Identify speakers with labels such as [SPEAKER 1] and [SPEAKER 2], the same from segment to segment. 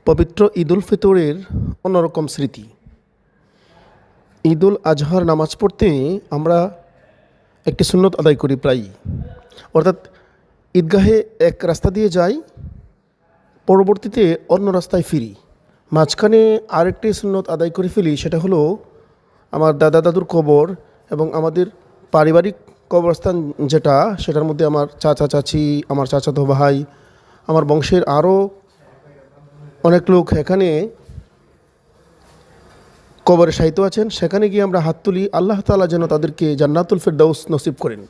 [SPEAKER 1] পবিত্র ঈদুল ফিতরের অন্যরকম স্মৃতি। ঈদুল আজহার নামাজ পড়তে আমরা একটি সুন্নত আদায় করি প্রায়ই, অর্থাৎ ঈদগাহে এক রাস্তা দিয়ে যাই, পরবর্তীতে অন্য রাস্তায় ফিরি। মাঝখানে আরেকটি সুন্নত আদায় করে ফেলি, সেটা হলো আমার দাদা দাদুর কবর এবং আমাদের পারিবারিক কবরস্থান যেটা, সেটার মধ্যে আমার চাচা চাচি, আমার চাচাতো ভাই, আমার বংশের আরও অনেক লোক এখানে কবরে শায়িত আছেন। সেখানে গিয়ে আমরা হাত তুলি, আল্লাহ তাআলা যেন তাদেরকে জান্নাতুল ফেরদাউস নসিব করেন,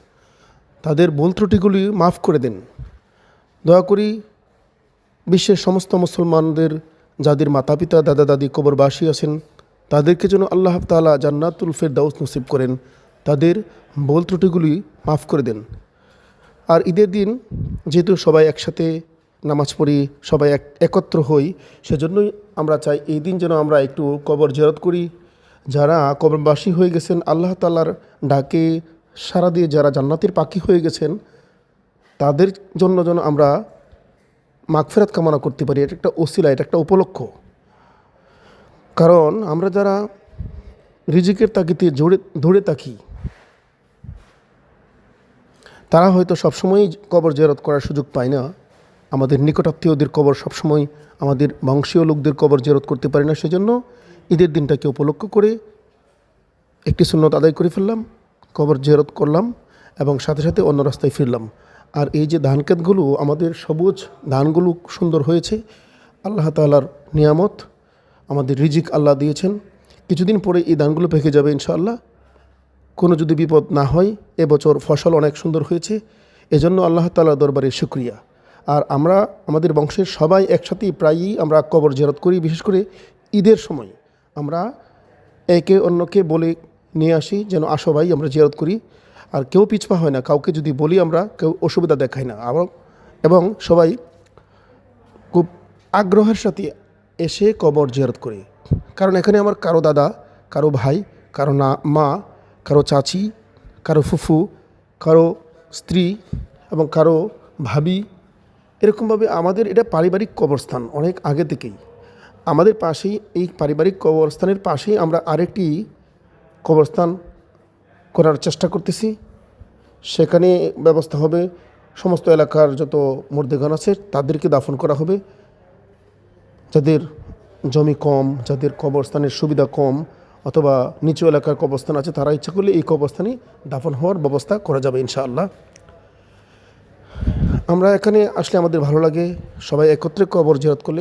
[SPEAKER 1] তাদের ভুল ত্রুটিগুলি মাফ করে দেন। দয়া করি বিশ্বের সমস্ত মুসলমানদের যাদের মাতা পিতা দাদা দাদি কবরবাসী আছেন, তাদেরকে যেন আল্লাহ তাআলা জান্নাতুল ফেরদাউস নসিব করেন, তাদের ভুল ত্রুটিগুলি মাফ করে দেন। আর ঈদের দিন যেহেতু সবাই একসাথে নামাজ পড়ি, সবাই একত্র হই, সেজন্যই আমরা চাই এই দিন যেন আমরা একটু কবর জিয়ারত করি। যারা কবরবাসী হয়ে গেছেন, আল্লাহ তাআলার ডাকে সাড়া দিয়ে যারা জান্নাতের পাখি হয়ে গেছেন, তাদের জন্য যেন আমরা মাগফিরাত কামনা করতে পারি। এটা একটা ওসিলা, এটা একটা উপলক্ষ। কারণ আমরা যারা রিজিকের তাগিদে ধরে থাকি, তারা হয়তো সবসময়ই কবর জিয়ারত করার সুযোগ পায় না। আমাদের নিকটাত্মীয়দের কবর সবসময়, আমাদের বংশীয় লোকদের কবর জিয়ারত করতে পারি না। সেজন্য ঈদের দিনটাকে উপলক্ষ করে একটি সুন্নত আদায় করে ফেললাম, কবর জিয়ারত করলাম এবং সাথে সাথে অন্য রাস্তায় ফিরলাম। আর এই যে ধান ক্ষেতগুলো, আমাদের সবুজ ধানগুলো সুন্দর হয়েছে, আল্লাহ তাআলার নিয়ামত, আমাদের রিজিক আল্লাহ দিয়েছেন। কিছুদিন পরে এই ধানগুলো পেকে যাবে ইনশাআল্লাহ। কোনো যদি বিপদ না হয়, এবছর ফসল অনেক সুন্দর হয়েছে, এজন্য আল্লাহ তাআলার দরবারে শুকরিয়া। আর আমরা আমাদের বংশের সবাই একসাথেই প্রায়ই আমরা কবর জিয়ারত করি। বিশেষ করে ঈদের সময় আমরা একে অন্যকে বলে নিয়ে আসি যেন আসো ভাই আমরা জিয়ারত করি। আর কেউ পিছপা হয় না, কাউকে যদি বলি আমরা কেউ অসুবিধা দেখায় না। এবং সবাই খুব আগ্রহের সাথে এসে কবর জিয়ারত করে। কারণ এখানে আমার কারো দাদা, কারো ভাই, কারো মা, কারো চাচি, কারো ফুফু, কারো স্ত্রী এবং কারো ভাবি, এরকমভাবে আমাদের এটা পারিবারিক কবরস্থান। অনেক আগে থেকেই আমাদের পাশেই, এই পারিবারিক কবরস্থানের পাশেই আমরা আরেকটি কবরস্থান করার চেষ্টা করতেছি। সেখানে ব্যবস্থা হবে, সমস্ত এলাকার যত মুর্দেগান আছে তাদেরকে দাফন করা হবে। যাদের জমি কম, যাদের কবরস্থানের সুবিধা কম, অথবা নিচু এলাকার কবরস্থান আছে, তারা ইচ্ছা করলে এই কবরস্থানে দাফন হওয়ার ব্যবস্থা করা যাবে ইনশাআল্লাহ। আমরা এখানে আসলে আমাদের ভালো লাগে, সবাই একত্রে কবর জিয়ারত করলে